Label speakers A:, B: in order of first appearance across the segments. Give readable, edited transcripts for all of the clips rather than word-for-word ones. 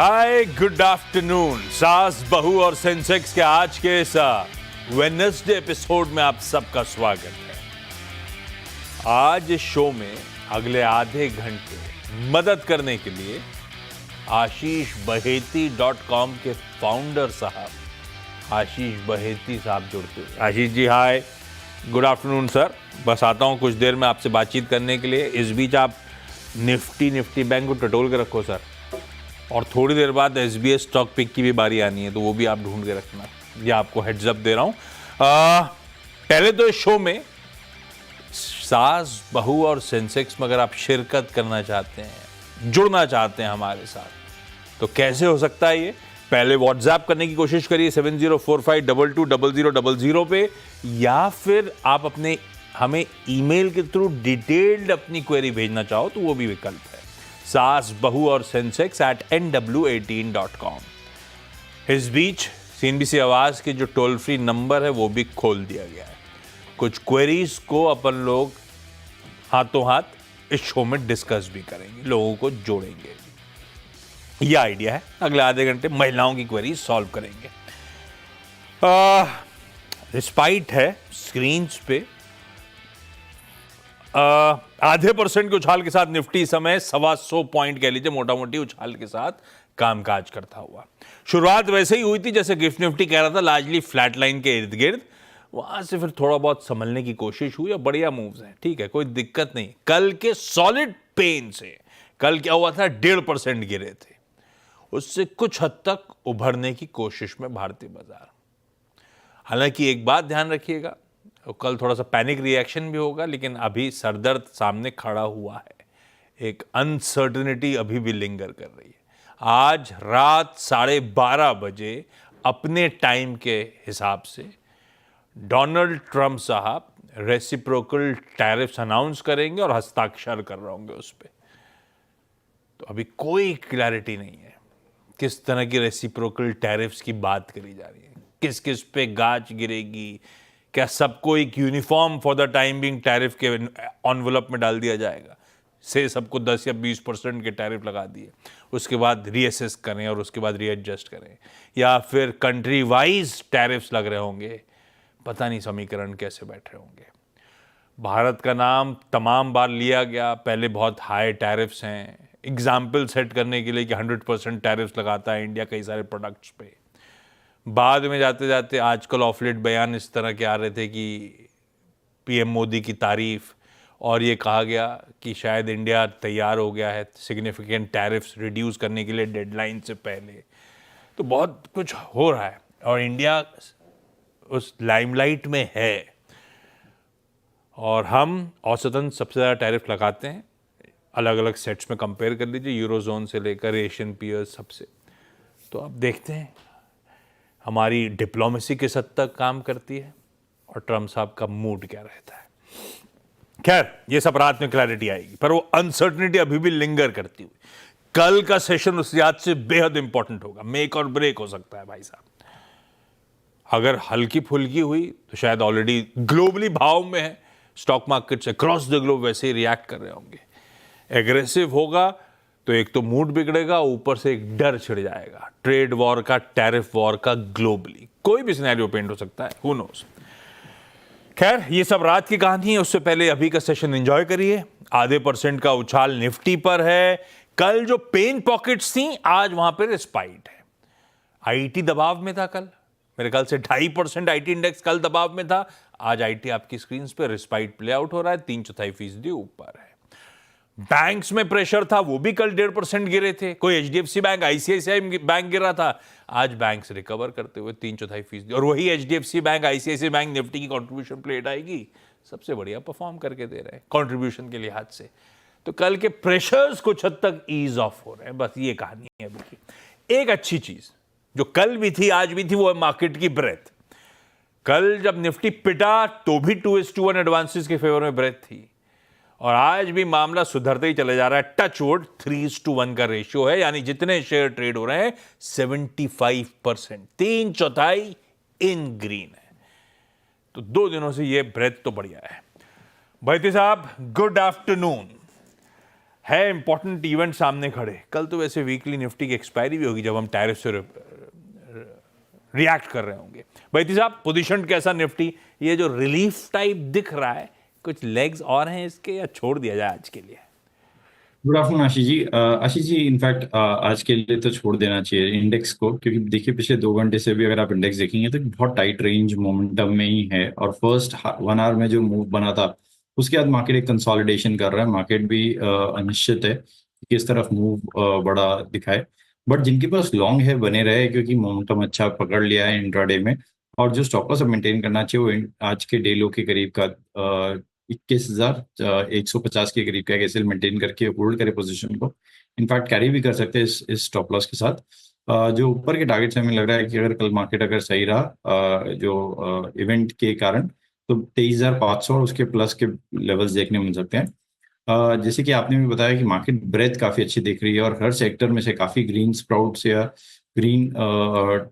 A: हाय good afternoon. सास बहू और सेंसेक्स के आज के इस वेडनेसडे एपिसोड में आप सबका स्वागत है। आज इस शो में अगले आधे घंटे मदद करने के लिए AshishBaheti.com के फाउंडर साहब आशीष बहेती साहब जुड़ते हैं। आशीष जी हाय, गुड आफ्टरनून सर। बस आता हूं कुछ देर में आपसे बातचीत करने के लिए। इस बीच आप निफ्टी बैंक को टटोल के रखो सर, और थोड़ी देर बाद SBI स्टॉक पिक की भी बारी आनी है, तो वो भी आप ढूंढ के रखना। ये आपको हेड्स अप दे रहा हूं। पहले तो इस शो में सास बहू और सेंसेक्स में अगर आप शिरकत करना चाहते हैं, जुड़ना चाहते हैं हमारे साथ, तो कैसे हो सकता है ये? पहले व्हाट्सएप करने की कोशिश करिए 7045220000 पे, या फिर आप अपने हमें ईमेल के थ्रू डिटेल्ड अपनी क्वेरी भेजना चाहो तो वो भी विकल्प है, सास बहू और सेंसेक्स @nw18.com। इस बीच CNBC आवाज के जो टोल फ्री नंबर है वो भी खोल दिया गया है। कुछ क्वेरीज को अपन लोग हाथों हाथ इस शो में डिस्कस भी करेंगे, लोगों को जोड़ेंगे। ये आइडिया है। अगले आधे घंटे महिलाओं की क्वेरी सॉल्व करेंगे। रिस्पाइट है स्क्रीन्स पे। आधे % के उछाल के साथ निफ्टी समय 125 पॉइंट कह लीजिए मोटा मोटी उछाल के साथ कामकाज करता हुआ। शुरुआत वैसे ही हुई थी जैसे गिफ्ट निफ्टी कह रहा था, लार्जली फ्लैट लाइन के इर्द गिर्द। वहां से फिर थोड़ा बहुत संभलने की कोशिश हुई और बढ़िया मूव्स हैं, ठीक है, कोई दिक्कत नहीं। कल के सॉलिड पेन से, कल क्या हुआ था, 1.5% गिरे थे, उससे कुछ हद तक उभरने की कोशिश में भारतीय बाजार। हालांकि एक बात ध्यान रखिएगा, कल थोड़ा सा पैनिक रिएक्शन भी होगा, लेकिन अभी सरदर्द सामने खड़ा हुआ है। एक अनसर्टेनिटी अभी भी लिंगर कर रही है। आज रात 12:30 बजे अपने टाइम के हिसाब से डोनाल्ड ट्रंप साहब रेसिप्रोकल टैरिफ्स अनाउंस करेंगे और हस्ताक्षर कर रहे होंगे उस पर। तो अभी कोई क्लैरिटी नहीं है किस तरह की रेसिप्रोकल टैरिफ्स की बात करी जा रही है, किस किस पे गाज गिरेगी, क्या सबको एक uniform for the time being tariff के एनवलप में डाल दिया जाएगा, से सबको 10 या 20% के टैरिफ लगा दिए, उसके बाद रीअसेस करें और उसके बाद रीएडजस्ट करें, या फिर कंट्री वाइज टैरिफ्स लग रहे होंगे। पता नहीं समीकरण कैसे बैठ रहे होंगे। भारत का नाम तमाम बार लिया गया, पहले बहुत हाई टैरिफ्स हैं, एग्जाम्पल सेट करने के लिए कि 100% टैरिफ्स लगाता है इंडिया कई सारे प्रोडक्ट्स पे। बाद में जाते जाते आजकल ऑफलेट बयान इस तरह के आ रहे थे कि PM मोदी की तारीफ, और ये कहा गया कि शायद इंडिया तैयार हो गया है सिग्निफिकेंट टैरिफ्स रिड्यूस करने के लिए डेडलाइन से पहले। तो बहुत कुछ हो रहा है और इंडिया उस लाइमलाइट में है, और हम औसतन सबसे ज़्यादा टैरिफ लगाते हैं। अलग अलग सेट्स में कंपेयर कर लीजिए, यूरोजोन से लेकर एशियन पीयर्स सबसे। तो अब देखते हैं हमारी डिप्लोमेसी किस हद तक काम करती है और ट्रम्प साहब का मूड क्या रहता है। खैर, ये सब रात में क्लैरिटी आएगी, पर वो अनसर्टेनिटी अभी भी लिंगर करती हुई। कल का सेशन उस याद से बेहद इंपॉर्टेंट होगा, मेक और ब्रेक हो सकता है भाई साहब। अगर हल्की फुल्की हुई तो शायद ऑलरेडी ग्लोबली भाव में है, stock markets across the globe वैसे ही रिएक्ट कर रहे होंगे। एग्रेसिव होगा तो एक तो मूड बिगड़ेगा, ऊपर से एक डर छिड़ जाएगा, ट्रेड वॉर का, टैरिफ वॉर का, ग्लोबली कोई भी सिनेरियो पेंट हो सकता है, हु नोस। खैर, ये सब रात की कहानी है। उससे पहले अभी का सेशन एंजॉय करिए। आधे % का उछाल निफ्टी पर है। कल जो पेन पॉकेट्स थी, आज वहां पर रिस्पाइट है। IT दबाव में था कल, मेरे ख्याल से 2.5% IT इंडेक्स कल दबाव में था। आज IT आपकी स्क्रीन पे रिस्पाइट प्ले आउट हो रहा है, 3/4% ऊपर है। बैंक्स में प्रेशर था, वो भी कल 1.5% गिरे थे। कोई HDFC बैंक, ICICI बैंक गिरा था, आज बैंक्स रिकवर करते हुए 3/4%। और वही HDFC bank, ICICI bank Nifty की कंट्रीब्यूशन प्लेट आएगी, सबसे बढ़िया परफॉर्म करके दे रहे हैं कंट्रीब्यूशन के लिहाज से। तो कल के प्रेशर्स कुछ हद तक ईज ऑफ हो रहे हैं, बस ये कहानी है अभी की। एक अच्छी चीज जो कल भी थी आज भी थी, वो है मार्केट की ब्रेथ। कल जब निफ्टी पिटा तो भी 2:1 एडवांसेस के फेवर में ब्रेथ थी, और आज भी मामला सुधरते ही चले जा रहा है। टच वुड 3:1 का रेशियो है, यानी जितने शेयर ट्रेड हो रहे हैं 75%, 3/4 इन ग्रीन है। तो 2 दिनों से ये ब्रेथ तो बढ़िया है। भाईती साहब गुड आफ्टरनून। है इंपॉर्टेंट इवेंट सामने खड़े। कल तो वैसे वीकली निफ्टी की एक्सपायरी भी होगी जब हम टैरिफ से रिएक्ट कर रहे होंगे। बैती साहब, पोजीशन कैसा निफ्टी? ये जो रिलीफ टाइप दिख रहा है, कुछ लेग्स और हैं इसके या छोड़ दिया जाए आज के लिए?
B: Good afternoon Ashish ji. Ashish ji, in fact आज के लिए तो छोड़ देना चाहिए इंडेक्स को, क्योंकि देखिए पिछले 2 घंटे से भी अगर आप इंडेक्स देखेंगे तो बहुत टाइट रेंज मोमेंटम में ही है, और फर्स्ट 1 आवर में जो मूव बना था उसके बाद मार्केट एक कंसोलिडेशन कर रहा है। मार्केट भी अनिश्चित है कि किस तरफ मूव बड़ा दिखाए, बट जिनके पास लॉन्ग है बने रहे, क्योंकि मोमेंटम अच्छा पकड़ लिया है इंट्राडे में। और जो स्टॉप लॉस मेंटेन करना चाहिए वो आज के डे लो के करीब का 21,150 के करीब का एसएल मेंटेन करके होल्ड करे पोजीशन को। इनफैक्ट कैरी भी कर सकते हैं इस स्टॉप लॉस के साथ। जो ऊपर के टारगेट्स हमें लग रहा है कि अगर कल मार्केट अगर सही रहा जो इवेंट के कारण, तो 23,500 और उसके प्लस के लेवल्स देखने मिल सकते हैं। जैसे कि आपने भी बताया कि मार्केट ब्रेथ काफी अच्छी दिख रही है और हर सेक्टर में से काफी ग्रीन स्प्राउट्स या ग्रीन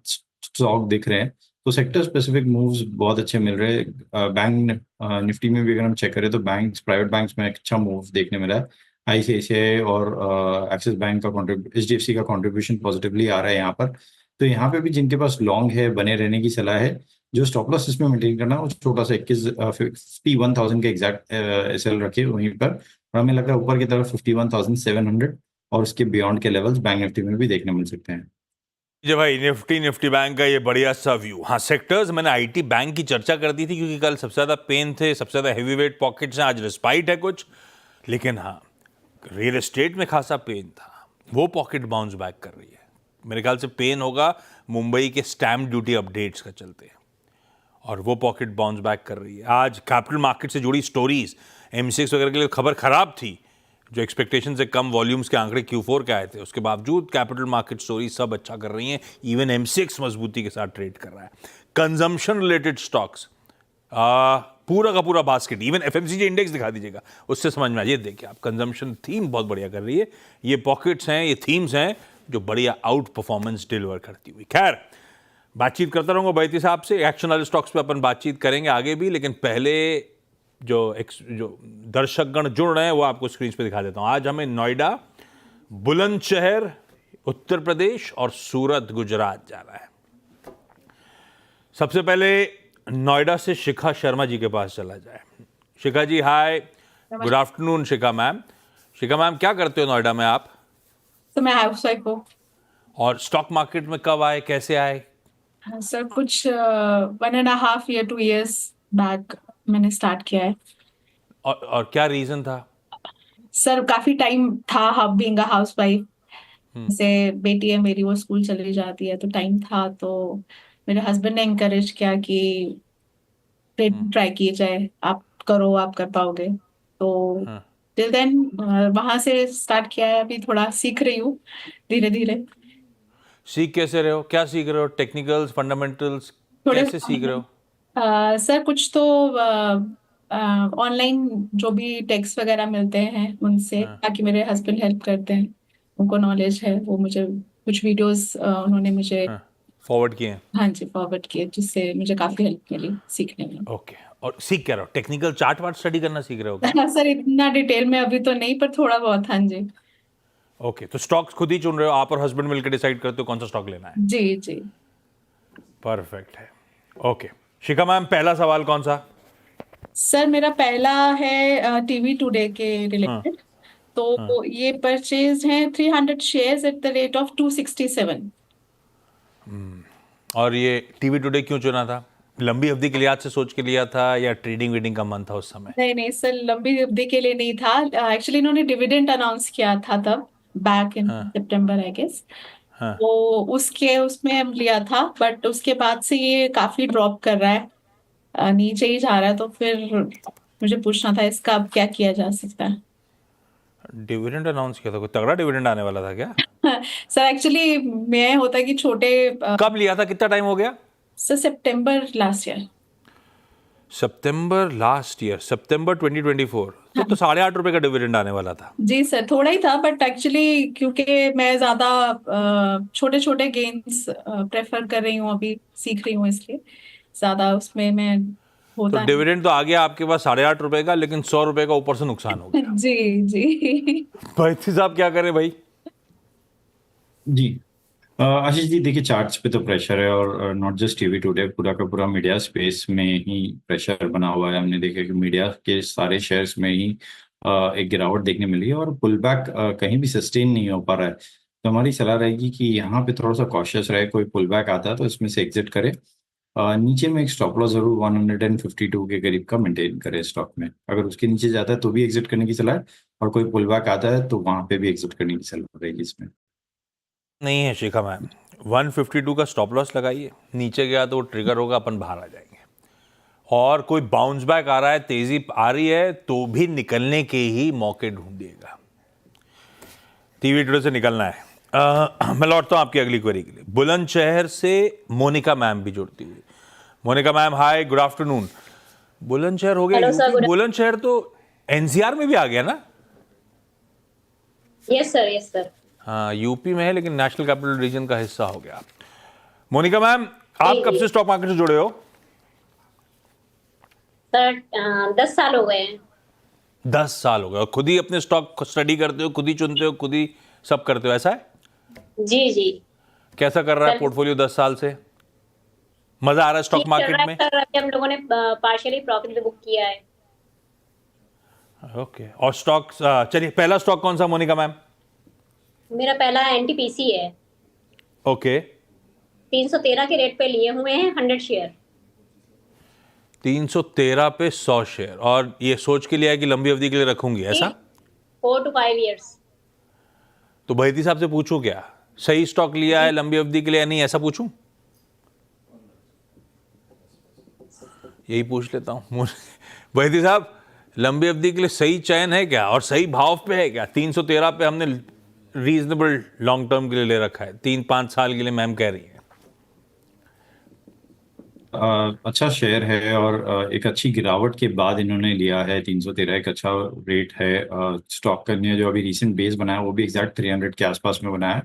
B: स्टॉक दिख रहे हैं, तो सेक्टर स्पेसिफिक मूव्स बहुत अच्छे मिल रहे हैं। बैंक निफ्टी में भी अगर हम चेक करें तो बैंक्स, प्राइवेट बैंक्स में एक अच्छा मूव देखने मिला है। आईसीआईसीआई और एक्सिस बैंक का एचडीएफसी का कंट्रीब्यूशन पॉजिटिवली आ रहा है यहाँ पर। तो यहाँ पे भी जिनके पास लॉन्ग है बने रहने की सलाह है। जो स्टॉप लॉस इसमें मेंटेन करना है वो छोटा सा 51,000 के एग्जैक्ट एसएल रखे वहीं पर, और हमें लग रहा है ऊपर की तरफ 51,700 और उसके बियॉन्ड के लेवल्स बैंक निफ्टी में भी देखने मिल सकते हैं।
A: जी भाई, निफ्टी बैंक का ये बढ़िया सा व्यू। हाँ, सेक्टर्स मैंने आईटी बैंक की चर्चा कर दी थी क्योंकि कल सबसे ज्यादा पेन थे, सबसे ज्यादा हैवी वेट पॉकेट्स हैं, आज रिस्पाइट है कुछ। लेकिन हाँ, रियल एस्टेट में खासा पेन था, वो पॉकेट बाउंस बैक कर रही है। मेरे ख्याल से पेन होगा मुंबई के स्टैम्प ड्यूटी अपडेट्स का चलते, और वो पॉकेट बाउंस बैक कर रही है। आज कैपिटल मार्केट से जुड़ी स्टोरीज, एमसीएक्स वगैरह के लिए खबर खराब थी, जो एक्सपेक्टेशन से कम वॉल्यूम्स के आंकड़े Q4 के आए थे, उसके बावजूद कैपिटल मार्केट स्टोरी सब अच्छा कर रही हैं। इवन एमसीएक्स मजबूती के साथ ट्रेड कर रहा है। कंजम्पशन रिलेटेड स्टॉक्स, पूरा का पूरा बास्केट, इवन एफएमसीजी इंडेक्स दिखा दीजिएगा, उससे समझ में आ। ये देखिए आप, कंजम्पशन थीम बहुत बढ़िया कर रही है। ये पॉकेट्स हैं, ये थीम्स हैं जो बढ़िया आउट परफॉर्मेंस डिलीवर करती हुई। खैर, बातचीत करता रहूंगा बैती साहब से। एक्शन वाले स्टॉक्स पे अपन बातचीत करेंगे आगे भी, लेकिन पहले जो दर्शकगण जुड़ रहे हैं वो आपको स्क्रीन पे दिखा देता हूं। आज हमें नोएडा, बुलंदशहर उत्तर प्रदेश और सूरत गुजरात जाना है। सबसे पहले नोएडा से शिखा शर्मा जी के पास चला जाए। शिखा जी, हाय, गुड आफ्टरनून। शिखा मैम क्या करते हो नोएडा में आप?
C: तो मैं हाउस वाइफ हूँ।
A: और स्टॉक मार्केट में कब आए, कैसे आए?
C: सर कुछ 1.5 year 2 years बैक मैंने स्टार्ट किया है।
A: और क्या रीजन था?
C: सर काफी टाइम था, हम बीइंग अ हाउस वाइफ, जैसे बेटी है मेरी वो स्कूल चली जाती है तो टाइम था, तो मेरे हस्बैंड ने encourage किया कि ट्राई किए जाए, आप करो, आप कर पाओगे। तो टिल देन वहां से स्टार्ट किया है। अभी थोड़ा सीख रही हूँ धीरे धीरे।
A: सीख कैसे रहे हो, क्या सीख रहे हो? टेक्निकल्स, फंडामेंटल्स,
C: थोड़े
A: कैसे सीख रहे हो?
C: सर कुछ तो ऑनलाइन जो भी टेक्स्ट वगैरह मिलते हैं उनसे, ताकि मेरे हस्बैंड हेल्प करते हैं, उनको नॉलेज है, वो मुझे कुछ वीडियोस उन्होंने मुझे
A: फॉरवर्ड किए हैं?
C: हाँ जी फॉरवर्ड किए, जिससे मुझे काफी हेल्प मिली सीखने में।
A: ओके, और सीख क्या रहे हो? टेक्निकल चार्ट वार्ट स्टडी करना सीख रहे हो क्या?
C: सर इतना डिटेल में अभी तो नहीं, पर थोड़ा बहुत हाँ जी।
A: ओके, तो स्टॉक्स खुद ही चुन रहे हो, आप और हस्बैंड मिलकर डिसाइड करते हो कौन सा स्टॉक लेना है?
C: जी जी।
A: परफेक्ट है। ओके, शिखा मैम, पहला सवाल कौन सा?
C: सर मेरा पहला है टीवी टुडे के रिलेटेड। तो ये परचेज है 300 shares at the rate of 267।
A: और ये टीवी टुडे क्यों चुना था? लंबी अवधि के लिहाज से सोच के लिया था या ट्रेडिंग वीडिंग का मन था उस समय?
C: नहीं नहीं सर, लंबी अवधि के लिए नहीं था। एक्चुअली इन्होंने डिविडेंड अनाउंस किया था तब, back in September I guess. तो उसमें हम लिया था, बट उसके बाद से ये काफी ड्रॉप कर रहा है, नीचे ही जा रहा है। तो फिर मुझे पूछना था इसका अब क्या किया जा सकता है।
A: डिविडेंड अनाउंस किया था? कोई तगड़ा डिविडेंड आने वाला था क्या?
C: सर एक्चुअली मैं होता कि छोटे
A: कब लिया था, कितना टाइम हो गया?
C: सर सितंबर लास्ट ईयर।
A: सितंबर लास्ट ईयर, सितंबर 2024। तो 8.5 रुपए का डिविडेंड आने वाला था।
C: जी सर, थोड़ा ही था, बट एक्चुअली क्योंकि मैं ज्यादा छोटे छोटे गेम्स प्रेफर कर रही हूँ, अभी सीख रही हूँ, इसलिए ज्यादा उसमें मैं
A: तो
C: होता है।
A: डिविडेंड तो आ गया आपके पास 8.5 रुपए का, लेकिन 100 रुपए का ऊपर से नुकसान हो गया।
C: जी जी।
A: भाई साहब क्या करें भाई?
B: जी आशीष जी, देखिए चार्ट्स पे तो प्रेशर है, और नॉट जस्ट टीवी टुडे, पूरा का पूरा मीडिया स्पेस में ही प्रेशर बना हुआ है। हमने देखा कि मीडिया के सारे शेयर्स में ही एक गिरावट देखने मिली है, और पुल बैक कहीं भी सस्टेन नहीं हो पा रहा है। तो हमारी सलाह रहेगी कि यहाँ पे थोड़ा सा कॉशियस रहे, कोई पुल बैक आता है तो इसमें से एग्जिट करे। नीचे में एक स्टॉप लॉस जरूर 152 के करीब का मेंटेन करे स्टॉक में। अगर उसके नीचे जाता है तो भी एग्जिट करने की सलाह है, और कोई पुल बैक आता है तो वहां पे भी एग्जिट करने की सलाह रहेगी इसमें।
A: नहीं है शिखा मैम, 152 का स्टॉप लॉस लगाइए, नीचे गया तो वो ट्रिगर होगा, अपन बाहर आ जाएंगे। और कोई बाउंस बैक आ रहा है, तेजी आ रही है, तो भी निकलने के ही मौके ढूंढिएगा। टीवी टुडे से निकलना है। मैं लौटता हूं आपकी अगली क्वेरी के लिए। बुलंदशहर से मोनिका मैम भी जुड़ती हुई। Monica ma'am hi, good afternoon. Bulandshahr हो गया
D: हेलो सर,
A: यूपी, बुलंदशहर तो एनसीआर में भी आ गया ना?
D: Yes sir, yes sir.
A: हाँ, यूपी में है लेकिन नेशनल कैपिटल रीजन का हिस्सा हो गया। मोनिका मैम, आप कब से स्टॉक मार्केट से जुड़े हो?
D: सर 10 साल हो गए हैं।
A: 10 साल हो गए। और खुद ही अपने स्टॉक स्टडी करते हो, खुद ही चुनते हो, खुद ही सब करते हो, ऐसा है?
D: जी जी।
A: कैसा कर रहा है
D: सर,
A: पोर्टफोलियो 10 साल से? मजा आ रहा है स्टॉक
D: ठीक चल
A: मार्केट
D: रहा है
A: में?
D: सर। अभी हम लोगों ने पार्शियली प्रॉफिट भी बुक किया है।
A: ओके। और स्टॉक, चलिए पहला स्टॉक कौन सा मोनिका मैम?
D: मेरा पहला एनटीपीसी है।
A: ओके।
D: 313 के रेट पे लिए हुए हैं 100 शेयर।
A: 313 पे 100 शेयर, और ये सोच के लिया है कि लंबी अवधि के लिए रखूंगी, ऐसा?
D: 4 to 5 years।
A: तो बहती साहब से पूछूं क्या, सही स्टॉक लिया है लंबी अवधि के लिए या नहीं, ऐसा पूछूं? यही पूछ लेता हूं। बहती साहब, लंबी अवधि के लिए सही चयन है क्या, और सही भाव पे है क्या? 313 पे हमने रीजनेबल लॉन्ग टर्म के लिए ले रखा है, 3-5 साल के लिए मैम कह रही है।
B: अच्छा शेयर है, और एक अच्छी गिरावट के बाद इन्होंने लिया है। 313 एक अच्छा रेट है। स्टॉक का ने जो अभी रीसेंट बेस बनाया वो भी एग्जैक्ट 300 के आसपास में बनाया है,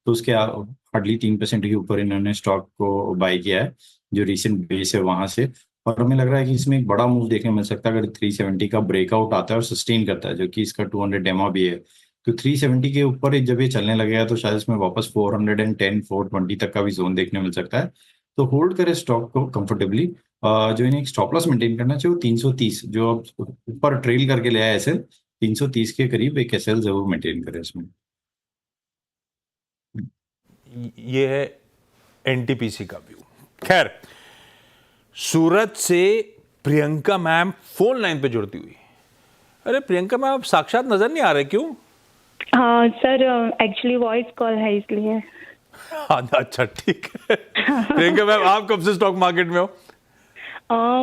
B: तो उसके हार्डली 3% के ऊपर इन्होंने स्टॉक को बाय किया है, जो रीसेंट बेस है वहां से। और हमें लग रहा है कि इसमें एक बड़ा मूव देखने मिल सकता है अगर 370 का ब्रेकआउट आता है और सस्टेन करता है, जो कि इसका 200 डेमा भी है। तो 370 के ऊपर जब ये चलने लगेगा तो शायद इसमें वापस 410 420 तक का भी जोन देखने मिल सकता है। तो होल्ड करें स्टॉक को कंफर्टेबली। जो इन्हें एक स्टॉप लॉस मेंटेन करना चाहिए वो 330, जो अब ऊपर ट्रेल करके ले आया एसएल, 330 के करीब एक एसएल जरूर मेंटेन करें इसमें।
A: ये है एनटीपीसी का व्यू। खैर, सूरत से प्रियंका मैम फोन लाइन पे जुड़ती हुई। अरे प्रियंका मैम, आप साक्षात नजर नहीं आ रहे, क्यों?
E: हाँ सर, एक्चुअली वॉइस कॉल है इसलिए।
A: हाँ, अच्छा ठीक है। प्रियंका मैम, आप कब से स्टॉक मार्केट में हो?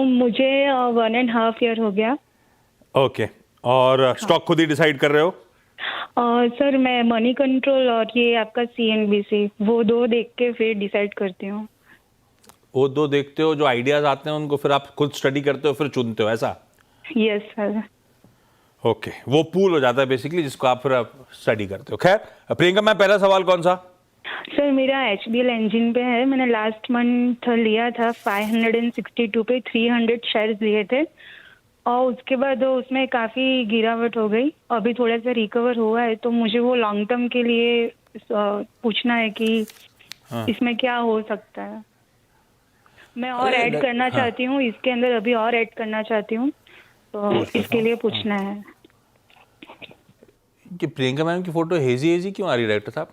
E: मुझे 1.5 year हो गया।
A: ओके। और स्टॉक खुद ही डिसाइड कर रहे हो?
E: सर मैं मनी कंट्रोल और ये आपका सीएनबीसी, वो दो देख के फिर डिसाइड करती हूँ।
A: वो दो देखते हो, जो आइडियाज आते हैं उनको फिर आप खुद स्टडी करते हो, फिर चुनते हो, ऐसा?
E: Yes sir.
A: ओके, वो पूल हो जाता है बेसिकली, जिसको आप फिर स्टडी करते हो। खैर प्रियंका मैम, पहला सवाल कौन सा?
E: सर मेरा एचबीएल इंजन पे है। मैंने लास्ट मंथ लिया था 562 पे 300 शेयर्स लिए थे, और उसके बाद उसमें काफ़ी गिरावट हो गई। अभी थोड़ा सा रिकवर हुआ है, तो मुझे वो लॉन्ग टर्म के लिए पूछना है कि इसमें क्या हो सकता है। मैं और ऐड करना चाहती हूँ इसके अंदर, अभी और ऐड करना चाहती हूँ, तो इसके लिए पूछना है
A: कि प्रियंका मैम की फोटो हेजी हेजी क्यों आ रही है डायरेक्टर साहब?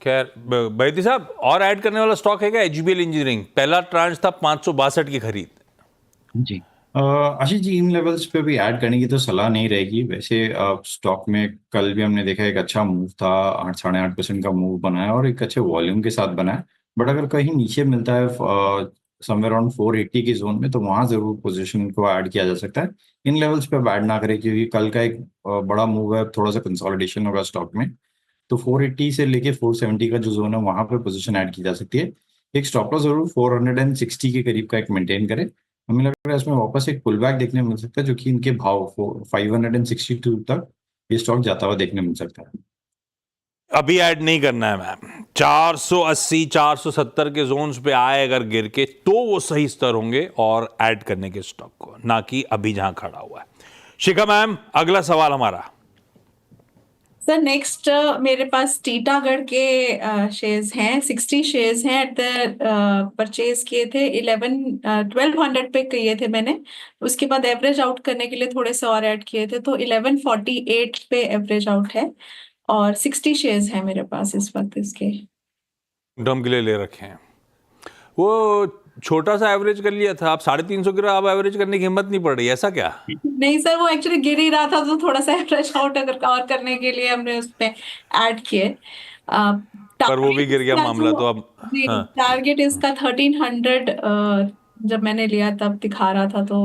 A: खैर बैती साहब, और ऐड करने वाला स्टॉक है क्या? एचबीएल इंजीनियरिंग पहला ट्रांच था 562 की खरीद।
B: जी आशीष जी, इन लेवल्स पे भी ऐड करने की तो सलाह नहीं रहेगी। वैसे स्टॉक में कल भी हमने देखा एक अच्छा मूव था, 8-8.5% का मूव बना है और एक अच्छे वॉल्यूम के साथ बना है। बट अगर कहीं नीचे मिलता है समवेयर अराउंड 480 की जोन में, तो वहां जरूर पोजीशन को ऐड किया जा सकता है। इन लेवल्स पे ऐड ना करें, क्योंकि कल का एक बड़ा मूव है, थोड़ा सा कंसोलिडेशन होगा स्टॉक में। तो 480 से लेके 470 का जो जोन है वहां पे पोजीशन ऐड की जा सकती है। एक स्टॉप लॉस जरूर 460 के करीब का एक मेंटेन करें। हमें लग रहा है इसमें वापस एक पुल बैक देखने मिल सकता है, जो कि इनके भाव 562 तक ये स्टॉक जाता हुआ देखने मिल सकता है।
A: अभी ऐड नहीं करना है मैम। 480 470 के जोन्स पे आए अगर गिर के तो वो सही स्तर होंगे और ऐड करने के स्टॉक को, ना कि अभी जहां खड़ा हुआ है। शिखा मैम, अगला सवाल हमारा।
C: सर नेक्स्ट मेरे पास टीटागढ़ के शेयर्स हैं, 60 शेयर्स हैं। एट द परचेज किए थे 1200 पे किए थे मैंने। उसके बाद एवरेज आउट करने के लिए थोड़े से और ऐड किए थे, तो 1148 पे एवरेज आउट है और 60 शेयर्स हैं मेरे पास इस वक्त इसके।
A: डम के लिए ले रखे हैं। वो छोटा सा एवरेज कर लिया था, आप 350 गिरा, अब एवरेज करने की हिम्मत नहीं पड़ रही, ऐसा क्या?
C: नहीं सर, वो एक्चुअली गिर ही रहा था तो थोड़ा सा एवरेज आउट अगर और करने के लिए हमने उसमें ऐड किए।
A: पर वो भी गिर गया मामला, तो अब हाँ।
C: टारगेट इसका 1300 जब मैंने लिया तब दिखा रहा था, तो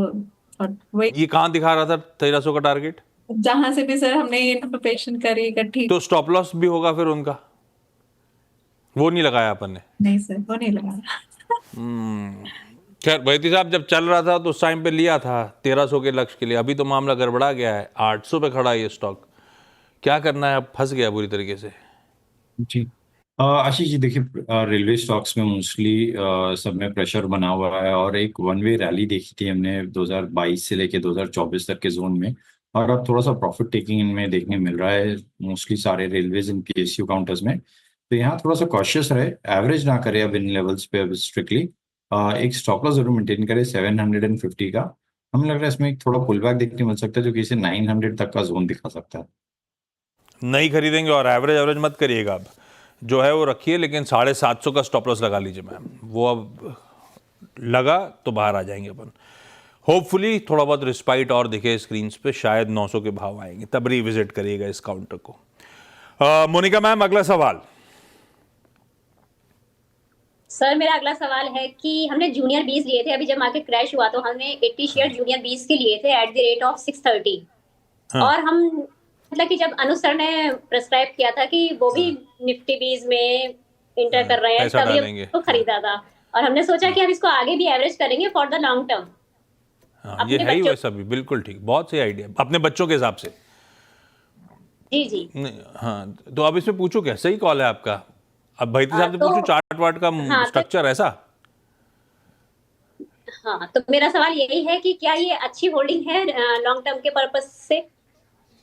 C: और वही
A: ये कहाँ दिखा रहा था 1300 का टारगेट?
C: जहां से भी सर हमने ये इन्फॉर्मेशन करी इकट्ठी।
A: तो स्टॉप लॉस भी होगा फिर उनका, वो नहीं लगाया अपन ने?
C: नहीं सर, वो नहीं लगा।
A: खैर भाई साहब, जब चल रहा था तो उस टाइम पे लिया था 1300 के लक्ष्य के लिए। अभी तो मामला गड़बड़ा गया है, 800 पे खड़ा है ये स्टॉक। क्या करना है, अब फंस गया पूरी तरीके से।
B: जी आशीष जी, देखिए रेलवे स्टॉक्स में मोस्टली सब में प्रेशर बना हुआ है और एक वन वे रैली देखी थी हमने 2022 से लेके 2024 तक के जोन में, और अब थोड़ा सा प्रॉफिट टेकिंग इनमें देखने मिल रहा है मोस्टली सारे रेलवेज इन पीएसयू काउंटर्स में। तो यहाँ थोड़ा सा कॉशियस रहे, एवरेज ना करे अब इन लेवल्स पे अब स्ट्रिक्टली। एक स्टॉप लॉस जरूर मेंटेन करे 750 का। हमें लग रहा है इसमें एक थोड़ा पुल बैक देखने मिल सकता है जो कि इसे 900 तक का जोन दिखा सकता है।
A: नहीं खरीदेंगे और एवरेज मत करिएगा, अब जो है वो रखिए, लेकिन 750 का स्टॉप लॉस लगा लीजिए मैम। वो अब लगा तो बाहर आ जाएंगे अपन। होपफुली थोड़ा बहुत रिस्पाइट और दिखे स्क्रीन पे, शायद 900 के भाव आएंगे, तब रिविजिट करिएगा इस काउंटर को। मोनिका मैम, अगला सवाल।
D: सर मेरा अगला सवाल है कि हमने जूनियर 20 लिए थे, अभी जब मार्केट क्रैश हुआ तो हमने 80 शेयर जूनियर 20 के लिए थे एट द रेट ऑफ 630।
A: हाँ।
D: और हम मतलब कि जब अनु सर ने प्रेस्क्राइब किया था कि वो भी निफ्टी 20 में इंटर कर रहे हैं,
A: पैसा
D: तभी
A: डालेंगे।
D: तो खरीदा था। और हमने सोचा कि हम इसको आगे भी एवरेज करेंगे फॉर द लॉन्ग टर्म।
A: हाँ, ये है ही वैसा भी, बिल्कुल ठीक, बहुत सही आइडिया अपने बच्चों के हिसाब से।
D: जी जी।
A: हाँ, तो अब इसमें पूछो क्या, सही कॉल है आपका। अब भाई साहब से
D: तो-
A: पूछो चार्ट वार्ट का
D: हाँ,
A: स्ट्रक्चर ऐसा।
D: हाँ, तो मेरा सवाल यही है कि क्या ये अच्छी होल्डिंग है लॉन्ग टर्म के पर्पस से?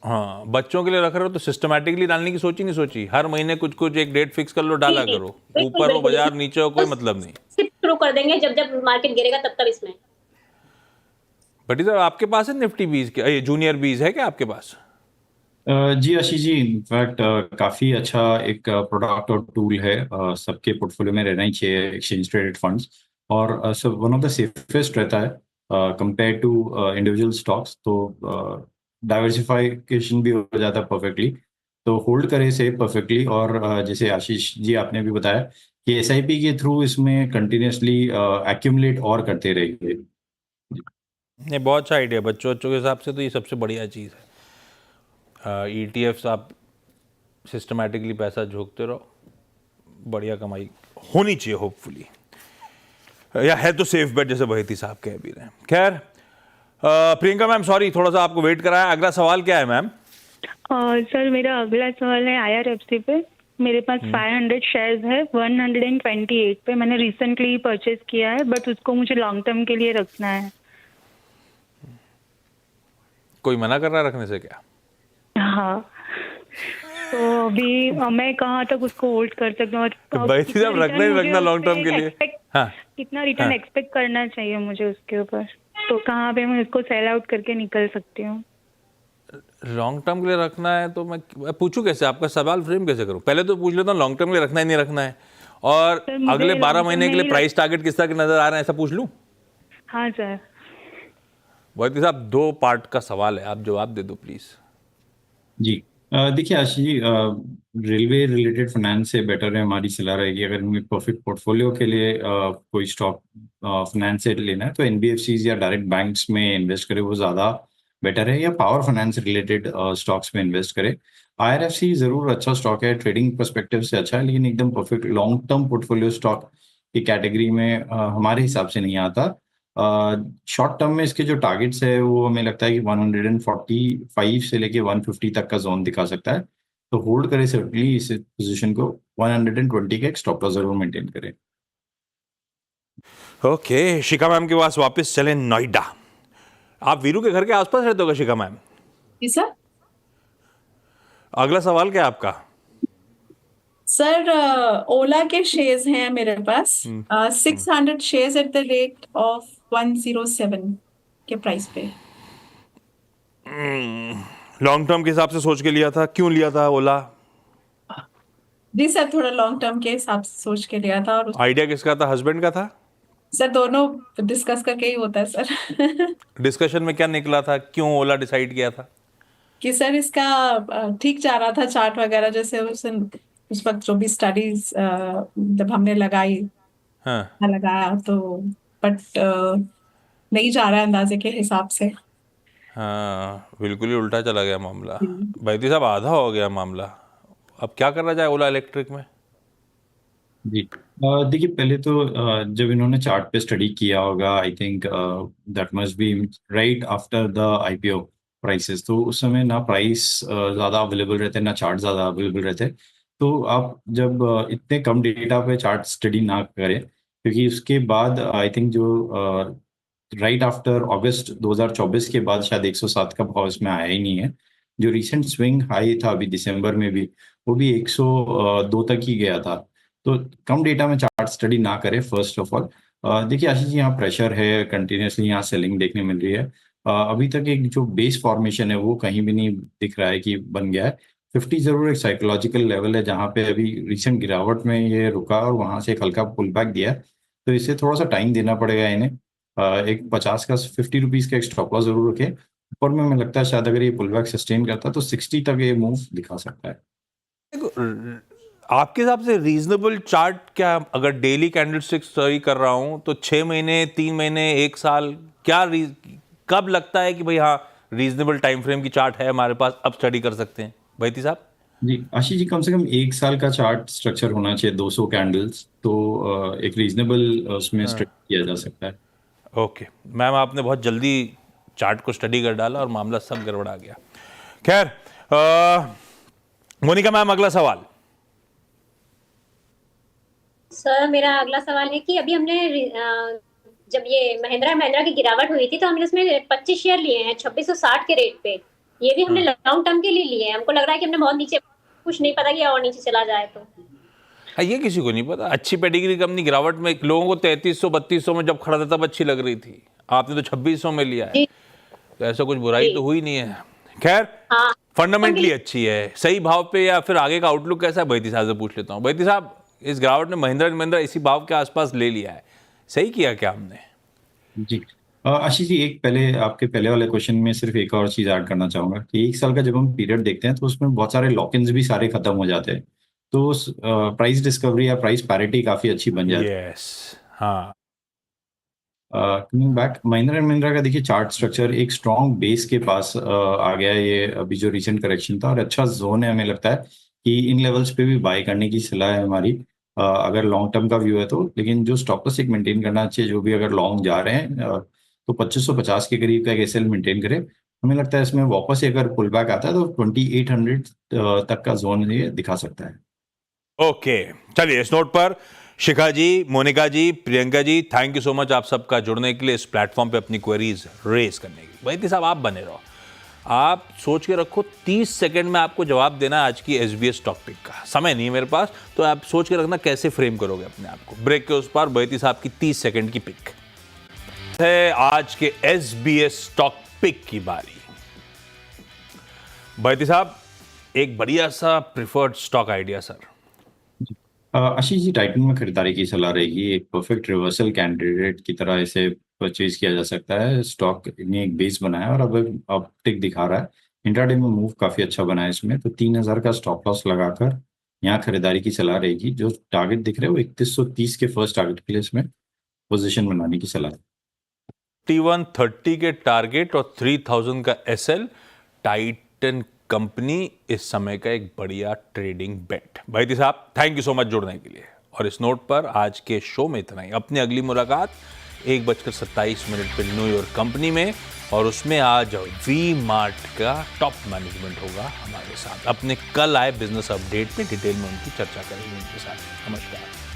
A: हाँ, बच्चों के लिए रख रहे हो तो सिस्टमेटिकली डालने की सोची नहीं सोची? हर महीने कुछ कुछ एक डेट फिक्स कर लो, डाला
D: जी, जी,
A: करो।
D: बिल्कुल,
A: ऊपर हो
D: बिल्कुल।
A: बाजार, नीचे हो, कोई मतलब नहीं।
D: सिर्फ शुरू कर देंगे जब जब मार्केट गिरेगा तब तब इसमें।
A: भट्टी साहब, आपके पास है निफ्टी 20 के, ये जूनियर 20 है क्या आपके पास?
B: जी आशीष जी, इनफैक्ट काफी अच्छा एक प्रोडक्ट और टूल है, सबके पोर्टफोलियो में रहना ही चाहिए एक्सचेंज ट्रेडेड फंड्स। और सब वन ऑफ द सेफेस्ट रहता है कंपेयर टू इंडिविजुअल स्टॉक्स। तो डाइवर्सिफिकेशन भी हो जाता है परफेक्टली, तो होल्ड करे इसे परफेक्टली। और जैसे आशीष जी आपने भी बताया कि एसआईपी के थ्रू इसमें कंटिन्यूसली एक्यूमुलेट और करते रहेंगे।
A: नहीं, बहुत अच्छा आइडिया, बच्चों के हिसाब से तो ये सबसे बढ़िया चीज़ है। ETFs आप सिस्टमैटिकली पैसा झोंकते रहो, बढ़िया कमाई होनी चाहिए होपफुली, या है तो सेफ बेट जैसे बहेती साहब कह भी रहे हैं। खैर प्रियंका मैम, सॉरी थोड़ा सा आपको वेट कराया। अगला सवाल क्या है मैम?
E: सर मेरा अगला सवाल है IRFC पे। मेरे पास 500 शेयर्स है 128 पे। मैंने रिसेंटली परचेज किया है, बट उसको मुझे लॉन्ग टर्म के लिए रखना है।
A: कोई मना कर रहा है रखने से क्या?
E: हाँ, तो अभी मैं कहाँ तक उसको होल्ड कर सकता हूँ?
A: भाई साहब, रखना ही रखना लॉन्ग टर्म के लिए। हाँ,
E: कितना रिटर्न
A: हाँ।
E: एक्सपेक्ट करना चाहिए मुझे उसके ऊपर? तो कहाँ पे मैं उसको सेल आउट करके निकल सकती हूँ?
A: लॉन्ग टर्म के लिए रखना है तो मैं पूछूं कैसे, आपका सवाल फ्रेम कैसे करूं? पहले तो पूछ लेता हूँ लॉन्ग टर्म के लिए रखना ही नहीं रखना है, और
E: सर, मुझे
A: अगले 12
E: long
A: महीने
E: term
A: के लिए
E: नहीं
A: प्राइस टारगेट किस तरह के नजर आ रहे हैं, ऐसा पूछ लूं?
E: हाँ सर।
A: वैद्य साहब, 2 पार्ट का सवाल है, आप जवाब दे दो प्लीज।
B: जी देखिए Ashish ji, railway related finance से बेटर है, हमारी सलाह रहेगी अगर हमें प्रॉफिट पोर्टफोलियो के लिए कोई स्टॉक फाइनेंस से लेना है तो एनबीएफसीज या डायरेक्ट बैंक्स में इन्वेस्ट करें, वो ज़्यादा बेटर है, या पावर फाइनेंस रिलेटेड स्टॉक्स में इन्वेस्ट करें। IRFC जरूर अच्छा स्टॉक है, ट्रेडिंग पर्सपेक्टिव से अच्छा है, लेकिन एकदम perfect long term portfolio stock की कैटेगरी में हमारे हिसाब से नहीं आता। शॉर्ट टर्म में इसके जो टारगेट्स है वो हमें लगता है कि 145 से लेके 150 तक का जोन दिखा सकता है। तो होल्ड करें सर्टनली इस पोजीशन को, 120 के एक स्टॉप लॉस जरूर मेंटेन करें।
A: ओके, शिखा मैम के पास वापस चले नोएडा। आप वीरू के घर के आसपास रहते हो क्या शिखा मैम?
C: जी सर।
A: अगला सवाल क्या है आपका?
C: सर ओला के शेयर्स हैं मेरे पास, 600 shares at the rate of 107 के प्राइस पे।
A: लॉन्ग टर्म के हिसाब से सोच के लिया था? क्यों लिया था ओला?
C: जी सर, थोड़ा लॉन्ग टर्म के हिसाब से सोच के लिया था। और
A: आइडिया किसका था? हस्बैंड का था?
C: सर दोनों डिस्कस करके ही होता है सर।
A: डिस्कशन में क्या निकला था? क्यों ओला डिसाइड किया था?
C: कि सर इसका ठीक जा रहा था चार्ट वगैरह, जैसे उस वक्त जो भी स्टडीज जब हमने
A: हाँ,
C: लगाया तो, बट नहीं जा रहा है अंदाजे के हिसाब से।
A: हाँ, बिल्कुल ही उल्टा चला गया मामला। बैती साहब, आधा हो गया मामला। अब क्या करना जाए ओला इलेक्ट्रिक में?
B: जी देखिए, पहले तो जब इन्होंने चार्ट पे स्टडी किया होगा, I think that must be right after the IPO prices, तो उस समय ना प्राइस ज़्यादा अवेलेबल रहते, ना चार्ट ज़्यादा अवेलेबल रहते। तो आप जब इतने कम डेटा पे चार्ट स्टडी ना करें, क्योंकि उसके बाद आई थिंक जो राइट आफ्टर अगस्त 2024 के बाद शायद 107 का भाव इसमें आया ही नहीं है। जो रिसेंट स्विंग हाई था अभी दिसंबर में भी, वो भी 102 तक ही गया था। तो कम डेटा में चार्ट स्टडी ना करें फर्स्ट ऑफ ऑल। देखिए आशीष जी, यहाँ प्रेशर है, कंटिन्यूसली यहाँ सेलिंग देखने मिल रही है। अभी तक एक जो बेस फॉर्मेशन है वो कहीं भी नहीं दिख रहा है कि बन गया है। 50 जरूर एक साइकोलॉजिकल लेवल है जहाँ पे अभी रिसेंट गिरावट में ये रुका और वहां से एक हल्का पुल बैक दिया है। तो इसे थोड़ा सा टाइम देना पड़ेगा इन्हें। एक 50 का 50 रुपीज का एक स्टॉप लॉस जरूर रखें। ऊपर में हमें लगता है शायद अगर ये पुल बैक सस्टेन करता है तो 60 तक ये मूव दिखा सकता है।
A: आपके हिसाब से रीजनेबल चार्ट क्या? अगर डेली कैंडलस्टिक स्टडी कर रहा हूं तो 6 महीने, 3 महीने, 1 साल, कब लगता है कि भाई हाँ रीजनेबल टाइम फ्रेम की चार्ट है हमारे पास, अब स्टडी कर सकते हैं बैती साहब?
B: जी आशीष जी, कम से कम 1 साल का चार्ट स्ट्रक्चर होना चाहिए, 200 कैंडल्स, तो एक रीजनेबल उसमें स्टडी किया जा सकता है।
A: ओके मैम, आपने बहुत जल्दी चार्ट को स्टडी कर डाला और मामला सब गड़बड़ा गया। खैर, मोनिका मैम, अगला सवाल।
D: सर मेरा अगला सवाल है कि अभी हमने जब ये महिंद्रा की गिरावट हुई थी तो हमने उसमें 25 शेयर लिए हैं 2660 के रेट पे। ये भी हमने लॉन्ग टर्म के लिए लिए हैं। हमको लग रहा है कि हमने बहुत नीचे, कुछ नहीं पता कि और नीचे चला जाए तो।
A: ये किसी को नहीं पता। अच्छी पेडिग्री कंपनी गिरावट में, लोगों को 3300-3200 में जब खड़ा था तब अच्छी लग रही थी, आपने तो 2600 में लिया है, तो ऐसा कुछ बुराई तो हुई नहीं है। खैर,
D: हाँ,
A: फंडामेंटली अच्छी है, सही भाव पे, या फिर आगे का आउटलुक कैसा है? बैती साहब से पूछ लेता हूँ। बैती साहब, इस गिरावट में महिंद्रा इसी भाव के आसपास ले लिया है, सही किया क्या हमने?
B: जी आशीष जी, एक पहले आपके पहले वाले क्वेश्चन में सिर्फ एक और चीज ऐड करना चाहूंगा कि 1 साल का जब हम पीरियड देखते हैं तो उसमें बहुत सारे लॉक-इन्स भी सारे खत्म हो जाते हैं, तो प्राइस डिस्कवरी या प्राइस पैरिटी काफी अच्छी बन जाती है।
A: यस, हाँ।
B: Coming back, Mahindra and Mahindra का देखिए चार्ट स्ट्रक्चर एक स्ट्रॉन्ग बेस के पास आ गया है। ये अभी जो रिसेंट करेक्शन था और अच्छा जोन है, हमें लगता है कि इन लेवल्स पे भी बाय करने की सलाह है हमारी, अगर लॉन्ग टर्म का व्यू है तो। लेकिन जो स्टॉप लॉस एक मेंटेन करना चाहिए, जो भी अगर लॉन्ग जा रहे हैं तो 2550 के करीब का एक एसएल मेंटेन करें। हमें लगता है इसमें वापस अगर पुल बैक आता है तो 2800 तक का जोन ये दिखा सकता है।
A: ओके, चलिए इस नोट पर शिखा जी, मोनिका जी, Priyanka ji, thank you so much आप सबका जुड़ने के लिए, इस प्लेटफॉर्म पे अपनी क्वेरीज रेज करने के लिए। बैती साहब, आप बने रहो, आप सोच के रखो, 30 सेकंड में आपको जवाब देना आज की एसबीएस स्टॉक पिक का। समय नहीं है मेरे पास, तो आप सोच के रखना कैसे फ्रेम करोगे अपने आप को। ब्रेक के उस पार बैती साहब की 30 सेकंड की पिक है। आज के एसबीएस स्टॉक पिक की बारी। बैती साहब, एक बढ़िया सा preferred stock idea sir.
B: Ashish ji, Titan में खरीदारी की सलाह रहेगी। एक परफेक्ट रिवर्सल कैंडिडेट की तरह इसे परचेज किया जा सकता है। स्टॉक ने एक बेस बनाया और अब अपटिक दिखा रहा है। इंट्राडे में मूव काफी अच्छा बना है इसमें, तो 3000 का स्टॉप लॉस लगाकर यहाँ खरीदारी की सलाह रहेगी। जो टारगेट दिख रहे हैं वो 3130 के फर्स्ट टारगेट के लिए इसमें पोजीशन बनाने की सलाह है।
A: 3130 के टारगेट और 3000 का एसएल, टाइटन कंपनी इस समय का एक बढ़िया ट्रेडिंग बेट। बैती साहब, थैंक यू सो मच जुड़ने के लिए। और इस नोट पर आज के शो में इतना ही। अपनी अगली मुलाकात 1:27 पे न्यूयॉर्क कंपनी में, और उसमें आज वी मार्ट का टॉप मैनेजमेंट होगा हमारे साथ। अपने कल आए बिजनेस अपडेट में डिटेल में उनकी चर्चा करेंगे उनके साथ। नमस्कार।